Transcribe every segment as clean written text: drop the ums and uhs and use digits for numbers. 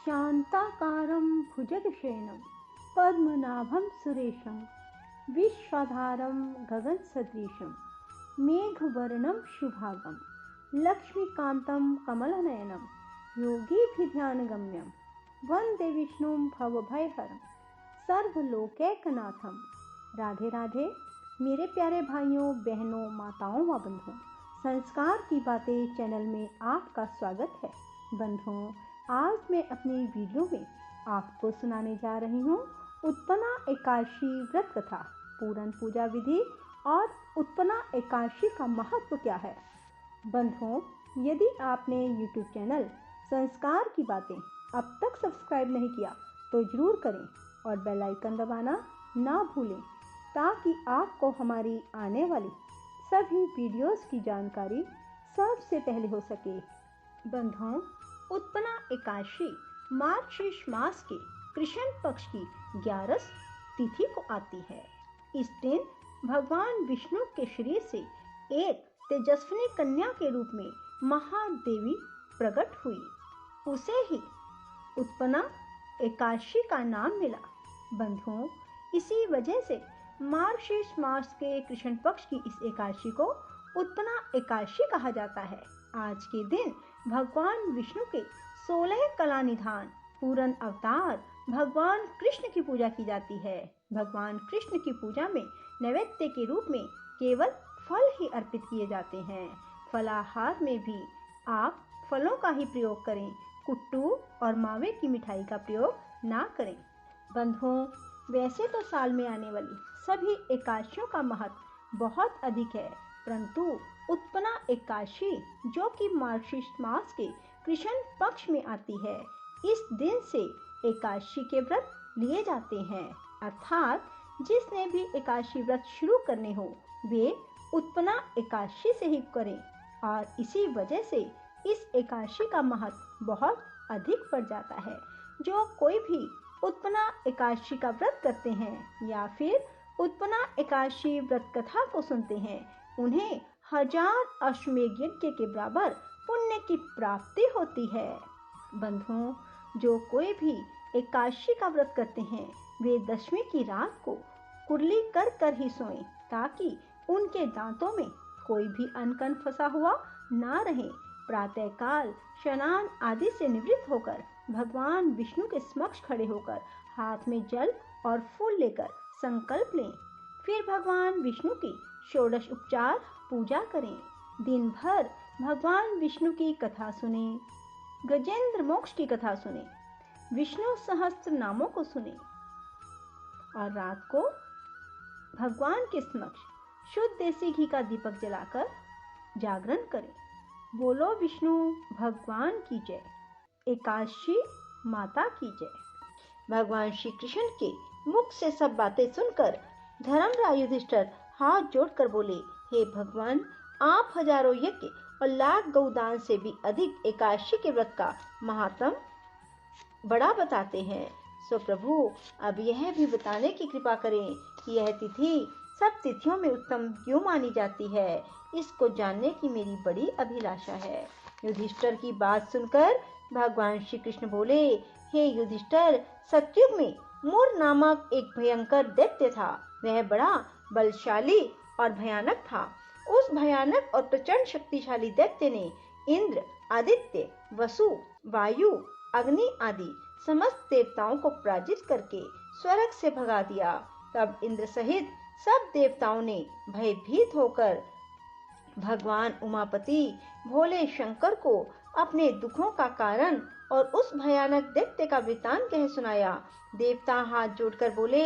शान्ताकारं भुजगशयनं पद्मनाभं सुरेशं विश्वाधारं गगनसदृशं मेघवर्णं शुभांगं लक्ष्मीकान्तं कमलनयनं योगीभिध्यानगम्यं वन्दे विष्णुं भवभयहरं सर्वलोकैकनाथं। राधे राधे मेरे प्यारे भाइयों, बहनों, माताओं व बंधुओं, संस्कार की बातें चैनल में आपका स्वागत है। बंधुओं, आज मैं अपनी वीडियो में आपको सुनाने जा रही हूँ उत्पन्ना एकादशी व्रत कथा, पूरन पूजा विधि और उत्पन्ना एकादशी का महत्व क्या है। बंधुओं, यदि आपने YouTube चैनल संस्कार की बातें अब तक सब्सक्राइब नहीं किया तो जरूर करें और बेल आइकन दबाना ना भूलें, ताकि आपको हमारी आने वाली सभी वीडियोस की जानकारी सबसे पहले हो सके। बंधुओं, उत्पन्ना एकादशी मार्गशीर्ष मास के कृष्ण पक्ष की 11 तिथि को आती है। इस दिन भगवान विष्णु के शरीर से एक तेजस्विनी कन्या के रूप में महादेवी प्रकट हुई। उसे ही उत्पन्ना एकादशी का नाम मिला। बंधुओं, इसी वजह से मार्गशीर्ष मास के कृष्ण पक्ष की इस एकादशी को उत्पन्ना एकादशी कहा जाता है। आज के दिन भगवान विष्णु के 16 कला निधान पूर्ण अवतार भगवान कृष्ण की पूजा की जाती है। भगवान कृष्ण की पूजा में नैवेद्य के रूप में केवल फल ही अर्पित किए जाते हैं। फलाहार में भी आप फलों का ही प्रयोग करें, कुट्टू और मावे की मिठाई का प्रयोग ना करें। बंधुओं, वैसे तो साल में आने वाली सभी एकादशियों का महत्व बहुत अधिक है, परंतु उत्पन्ना एकादशी जो कि मार्गशीर्ष मास के कृष्ण पक्ष में आती है, इस दिन से एकादशी के व्रत लिए जाते हैं। अर्थात जिसने भी एकादशी व्रत शुरू करने हो वे उत्पन्ना एकादशी से ही करें, और इसी वजह से इस एकादशी का महत्व बहुत अधिक बढ़ जाता है। जो कोई भी उत्पन्ना एकादशी का व्रत करते हैं या फिर उत्पन्ना एकादशी व्रत कथा को सुनते हैं, उन्हें 1000 अश्वमेध यज्ञ के बराबर पुण्य की प्राप्ति होती है। बंधुओं, जो कोई भी एकादशी का व्रत करते हैं वे दशमी की रात को कुरली कर कर ही सोएं, ताकि उनके दांतों में कोई भी अनकन फंसा हुआ ना रहे। प्रातः काल स्नान आदि से निवृत्त होकर भगवान विष्णु के समक्ष खड़े होकर हाथ में जल और फूल लेकर संकल्प लें। फिर भगवान विष्णु की षोडश उपचार पूजा करें। दिन भर भगवान विष्णु की कथा सुने, गजेंद्र मोक्ष की कथा सुने, विष्णु सहस्त्र नामों को सुने और रात को भगवान के समक्ष शुद्ध देसी घी का दीपक जलाकर जागरण करें। बोलो विष्णु भगवान की जय, एकादशी माता की जय। भगवान श्री कृष्ण के मुख से सब बातें सुनकर धर्मराज युधिष्ठिर हाथ जोड़कर बोले, हे भगवान, आप हजारों यज्ञ और लाख गौदान से भी अधिक एकादशी के व्रत का महात्म बड़ा बताते हैं। सो प्रभु, अब यह भी बताने की कृपा करें कि यह तिथि सब तिथियों में उत्तम क्यों मानी जाती है। इसको जानने की मेरी बड़ी अभिलाषा है। युधिष्ठिर की बात सुनकर भगवान श्री कृष्ण बोले, हे युधिष्ठिर, सतयुग में मूर नामक एक भयंकर दैत्य था। वह बड़ा बलशाली और भयानक था। उस भयानक और प्रचंड शक्तिशाली दैत्य ने इंद्र, आदित्य, वसु, वायु, अग्नि आदि समस्त देवताओं को पराजित करके स्वर्ग से भगा दिया। तब इंद्र सहित सब देवताओं ने भयभीत होकर भगवान उमापति भोले शंकर को अपने दुखों का कारण और उस भयानक दैत्य का वृतांत कह सुनाया। देवता हाथ जोड़कर बोले,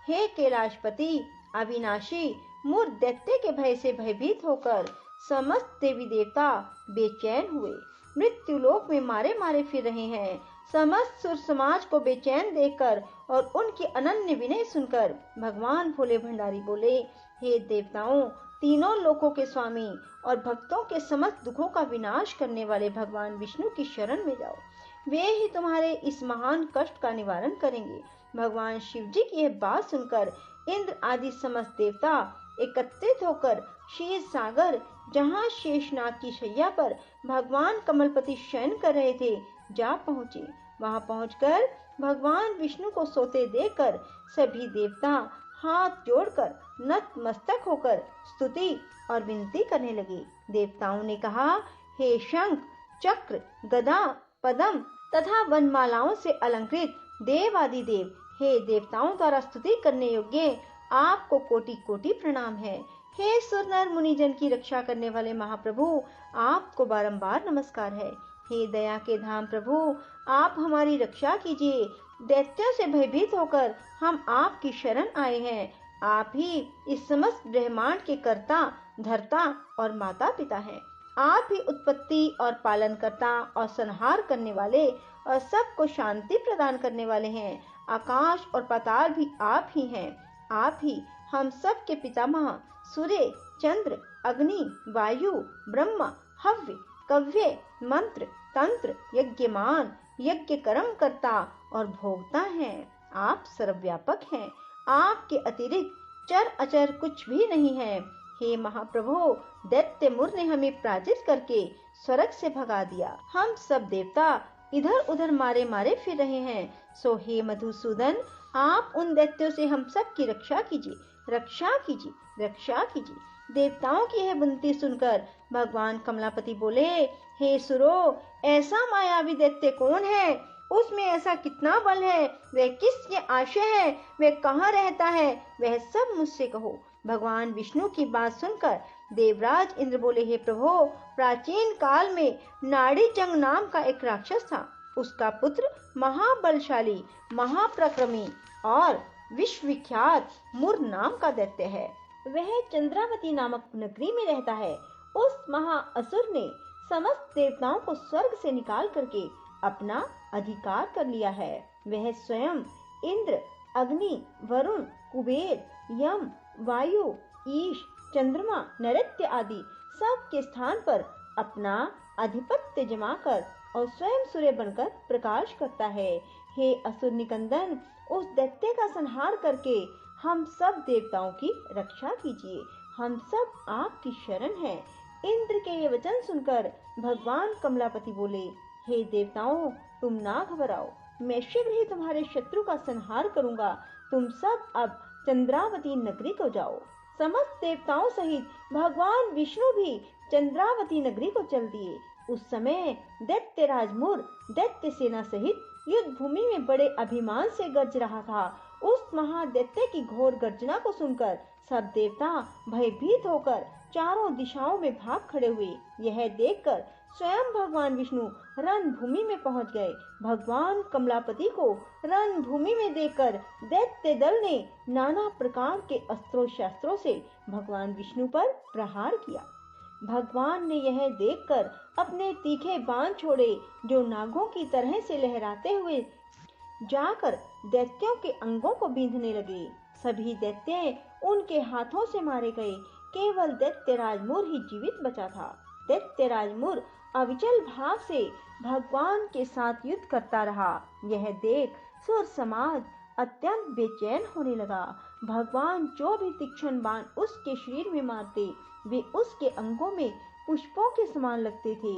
हे कैलाशपति अविनाशी, मूर दैत्य के भय से भयभीत होकर समस्त देवी देवता बेचैन हुए, मृत्युलोक में मारे मारे फिर रहे हैं। समस्त सुर समाज को बेचैन देखकर और उनकी अनन्य विनय सुनकर भगवान भोले भंडारी बोले, हे देवताओं, तीनों लोकों के स्वामी और भक्तों के समस्त दुखों का विनाश करने वाले भगवान विष्णु की शरण में जाओ। वे ही तुम्हारे इस महान कष्ट का निवारण करेंगे। भगवान शिव जी की यह बात सुनकर इंद्र आदि समस्त देवता एकत्रित होकर क्षीर सागर, जहाँ शेषनाग की शैया पर भगवान कमलपति शयन कर रहे थे, जा पहुँचे। वहां पहुंचकर भगवान विष्णु को सोते देखकर सभी देवता हाथ जोड़कर नतमस्तक होकर स्तुति और विनती करने लगे। देवताओं ने कहा, हे शंख, चक्र, गदा, पद्म तथा वनमालाओं से अलंकृत देवादिदेव, हे देवताओं द्वारा स्तुति करने योग्य आपको कोटि कोटि प्रणाम है। हे सुरनर मुनिजन की रक्षा करने वाले महाप्रभु, आपको बारंबार नमस्कार है। हे दया के धाम प्रभु, आप हमारी रक्षा कीजिए। दैत्यों से भयभीत होकर हम आपकी शरण आए हैं। आप ही इस समस्त ब्रह्मांड के कर्ता, धर्ता और माता पिता हैं। आप ही उत्पत्ति और पालन करता और संहार करने वाले और सबको शांति प्रदान करने वाले हैं। आकाश और पाताल भी आप ही हैं। आप ही हम सब के पितामह, सूर्य, चंद्र, अग्नि, वायु, ब्रह्मा, हव्य, कव्य, मंत्र, तंत्र, यज्ञमान, यज्ञ कर्म करता और भोगता हैं। आप सर्वव्यापक हैं। आपके अतिरिक्त चर अचर कुछ भी नहीं है। हे महाप्रभु, दैत्य मुर ने हमें पराजित करके स्वर्ग से भगा दिया। हम सब देवता इधर उधर मारे मारे फिर रहे हैं। सो हे मधुसूदन, आप उन दैत्यों से हम सब की रक्षा कीजिए, रक्षा कीजिए, रक्षा कीजिए। देवताओं की यह विनती सुनकर भगवान कमलापति बोले, हे सुरो, ऐसा मायावी दैत्य कौन है? उसमें ऐसा कितना बल है? वह किसके आशय है? वह कहाँ रहता है? वह सब मुझसे कहो। भगवान विष्णु की बात सुनकर देवराज इंद्र बोले, हे प्रभु, प्राचीन काल में नाड़ी जंग नाम का एक राक्षस था। उसका पुत्र महाबलशाली, महाप्रक्रमी और विश्वविख्यात मुर नाम का दैत्य है। वह चंद्रावती नामक नगरी में रहता है। उस महाअसुर ने समस्त देवताओं को स्वर्ग से निकाल करके अपना अधिकार कर लिया है। वह स्वयं इंद्र, अग्नि, वरुण, कुबेर, यम, वायु, ईश, चंद्रमा, नैऋत्य आदि सब के स्थान पर अपना अधिपत्य जमाकर और स्वयं सूर्य बनकर प्रकाश करता है। हे असुर निकंदन, उस दैत्य का संहार करके हम सब देवताओं की रक्षा कीजिए। हम सब आपकी शरण हैं। इंद्र के ये वचन सुनकर भगवान कमलापति बोले, हे देवताओं, तुम ना घबराओ, मैं शीघ्र ही तुम्हारे शत्रु का संहार करूंगा। तुम सब अब चंद्रावती नगरी को जाओ। समस्त देवताओं सहित भगवान विष्णु भी चंद्रावती नगरी को चल दिए। उस समय दैत्यराज मुर दैत्य सेना सहित युद्ध भूमि में बड़े अभिमान से गरज रहा था। उस महादैत्य की घोर गर्जना को सुनकर सब देवता भयभीत होकर चारों दिशाओं में भाग खड़े हुए। यह देखकर स्वयं भगवान विष्णु रणभूमि में पहुंच गए। भगवान कमलापति को रणभूमि में देखकर दैत्य दल ने नाना प्रकार के अस्त्रों शस्त्रों से भगवान विष्णु पर प्रहार किया। भगवान ने यह देखकर अपने तीखे बाण छोड़े, जो नागों की तरह से लहराते हुए जाकर दैत्यों के अंगों को बींधने लगे। सभी दैत्य उनके हाथों से मारे गए। केवल दैत्यराज मुर ही जीवित बचा था। दैत्यराज मुर अविचल भाव से भगवान के साथ युद्ध करता रहा। यह देख सुर समाज अत्यंत बेचैन होने लगा। भगवान जो भी तीक्ष्ण बाण उसके शरीर में मारते, वे उसके अंगों में पुष्पों के समान लगते थे।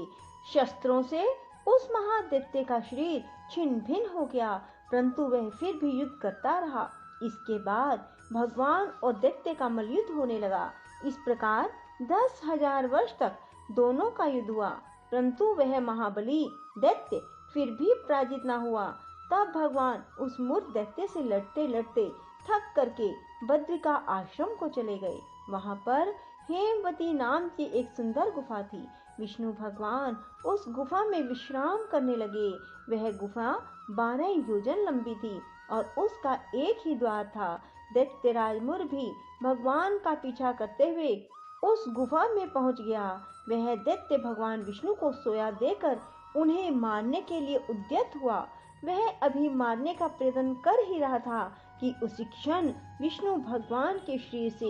शस्त्रों से उस महादैत्य का शरीर छिन्न भिन्न हो गया, परंतु वह फिर भी युद्ध करता रहा। इसके बाद भगवान और दैत्य का मल्लयुद्ध होने लगा। इस प्रकार 10,000 वर्ष तक दोनों का युद्ध हुआ, परंतु वह महाबली दैत्य फिर भी पराजित न हुआ। तब भगवान उस मूर्ख दैत्य से लड़ते लड़ते थक करके बद्रिका आश्रम को चले गए। वहां पर हेमवती नाम की एक सुंदर गुफा थी। विष्णु भगवान उस गुफा में विश्राम करने लगे। वह गुफा 12 योजन लंबी थी और उसका एक ही द्वार था। दैत्यराज मुर भी भगवान का पीछा करते हुए उस गुफा में पहुंच गया। वह दैत्य भगवान विष्णु को सोया देकर उन्हें मारने के लिए उद्यत हुआ। वह अभी मारने का प्रयत्न कर ही रहा था कि उसी क्षण विष्णु भगवान के शरीर से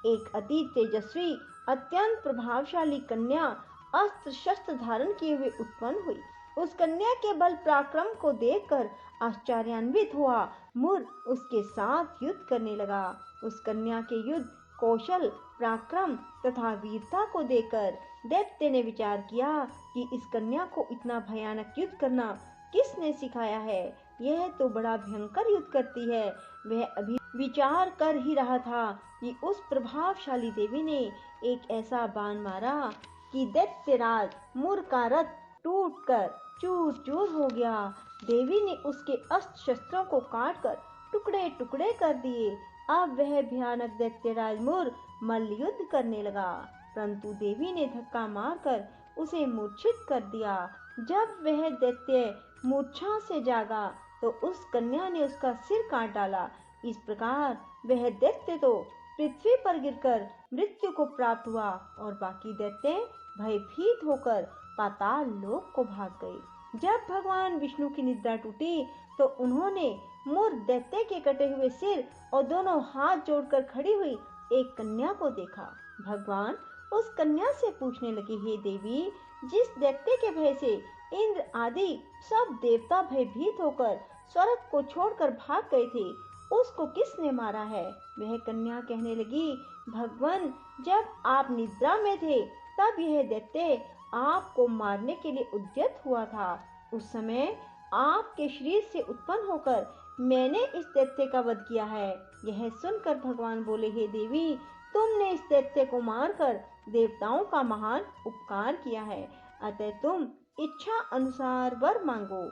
एक अति तेजस्वी अत्यंत प्रभावशाली कन्या अस्त्र शस्त्र धारण किए हुए उत्पन्न हुई। उस कन्या के बल पराक्रम को देखकर आश्चर्यान्वित हुआ मुर उसके साथ युद्ध करने लगा। उस कन्या के युद्ध कौशल, पराक्रम तथा वीरता को देखकर दैत्य ने विचार किया कि इस कन्या को इतना भयानक युद्ध करना किसने सिखाया है? यह तो बड़ा भयंकर युद्ध करती है। वह अभी विचार कर ही रहा था कि उस प्रभावशाली देवी ने एक ऐसा बाण मारा कि दैत्यराज मुर का रथ टूटकर चूर चूर हो गया। देवी ने उसके अस्त्र शस्त्रों को काटकर टुकड़े टुकड़े कर दिए। अब वह भयानक दैत्यराज मुर मल्ल युद्ध करने लगा, परंतु देवी ने धक्का मारकर उसे मूर्छित कर दिया। जब वह दैत्य मूर्छा से जागा तो उस कन्या ने उसका सिर काट डाला। इस प्रकार वह दैत्य तो पृथ्वी पर गिरकर मृत्यु को प्राप्त हुआ और बाकी दैत्य भयभीत होकर पाताल लोक को भाग गए। जब भगवान विष्णु की निद्रा टूटी तो उन्होंने मुर दैत्य के कटे हुए सिर और दोनों हाथ जोड़कर खड़ी हुई एक कन्या को देखा। भगवान उस कन्या से पूछने लगे, हे देवी, जिस दैत्य के भय से इंद्र आदि सब देवता भयभीत होकर स्वर्ग को छोड़कर भाग गए थे, उसको किसने मारा है? वह कन्या कहने लगी, भगवान, जब आप निद्रा में थे तब यह दैत्य आपको मारने के लिए उद्यत हुआ था। उस समय आपके शरीर से उत्पन्न होकर मैंने इस दैत्य का वध किया है। यह सुनकर भगवान बोले, हे देवी, तुमने इस दैत्य को मारकर देवताओं का महान उपकार किया है, अतः तुम इच्छा अनुसार वर मांगो।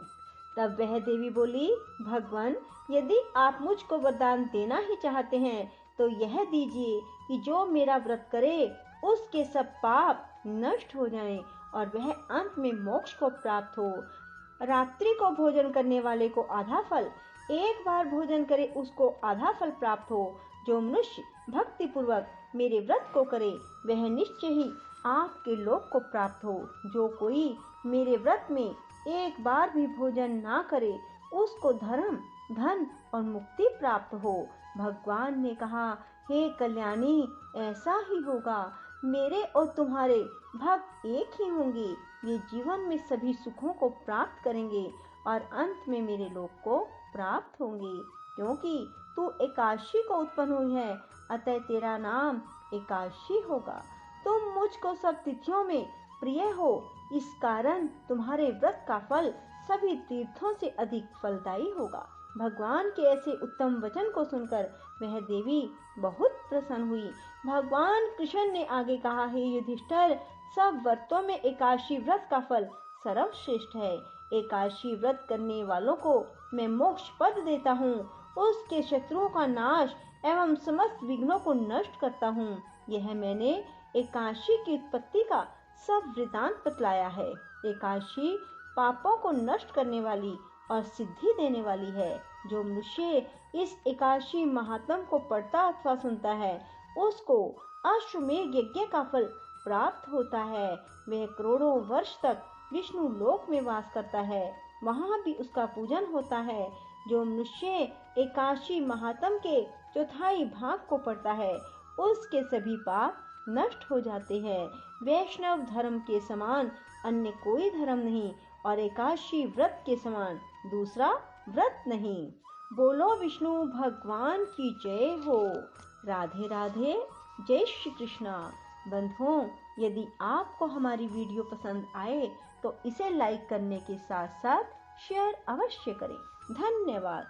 तब वह देवी बोली, भगवान, यदि आप मुझको वरदान देना ही चाहते हैं तो यह दीजिए कि जो मेरा व्रत करे उसके सब पाप नष्ट हो जाएं और वह अंत में मोक्ष को प्राप्त हो। रात्रि को भोजन करने वाले को आधा फल, एक बार भोजन करे उसको आधा फल प्राप्त हो। जो मनुष्य भक्ति पूर्वक मेरे व्रत को करे वह निश्चय ही आपके लोक को प्राप्त हो। जो कोई मेरे व्रत में एक बार भी भोजन ना करे उसको धर्म, धन और मुक्ति प्राप्त हो। भगवान ने कहा, हे कल्याणी, ऐसा ही होगा। मेरे और तुम्हारे भक्त एक ही होंगे। ये जीवन में सभी सुखों को प्राप्त करेंगे और अंत में मेरे लोक को प्राप्त होंगे। क्योंकि तू एकादशी को उत्पन्न हुई है, अतः तेरा नाम एकादशी होगा। तुम मुझको सब तिथियों में प्रिय हो, इस कारण तुम्हारे व्रत का फल सभी तीर्थों से अधिक फलदायी होगा। भगवान के ऐसे उत्तम वचन को सुनकर वह देवी बहुत प्रसन्न हुई। भगवान कृष्ण ने आगे कहा, हे युधिष्ठिर, सब व्रतों में एकादशी व्रत का फल सर्वश्रेष्ठ है। एकादशी व्रत करने वालों को मैं मोक्ष पद देता हूँ, उसके शत्रुओं का नाश एवं समस्त विघ्नों को नष्ट करता हूँ। यह मैंने एकादशी की उत्पत्ति का सब वृतांत बतलाया है। एकादशी पापों को नष्ट करने वाली और सिद्धि देने वाली है। जो मनुष्य इस एकादशी महात्म्य को पढ़ता अथवा सुनता है उसको अश्वमेध यज्ञ का फल प्राप्त होता है। वह करोड़ों वर्ष तक विष्णु लोक में वास करता है, वहाँ भी उसका पूजन होता है। जो मनुष्य एकादशी महात्म्य के चौथाई भाग को पढ़ता है उसके सभी पाप नष्ट हो जाते हैं। वैष्णव धर्म के समान अन्य कोई धर्म नहीं और एकादशी व्रत के समान दूसरा व्रत नहीं। बोलो विष्णु भगवान की जय हो। राधे राधे, जय श्री कृष्णा। बंधुओं, यदि आपको हमारी वीडियो पसंद आए तो इसे लाइक करने के साथ साथ शेयर अवश्य करें। धन्यवाद।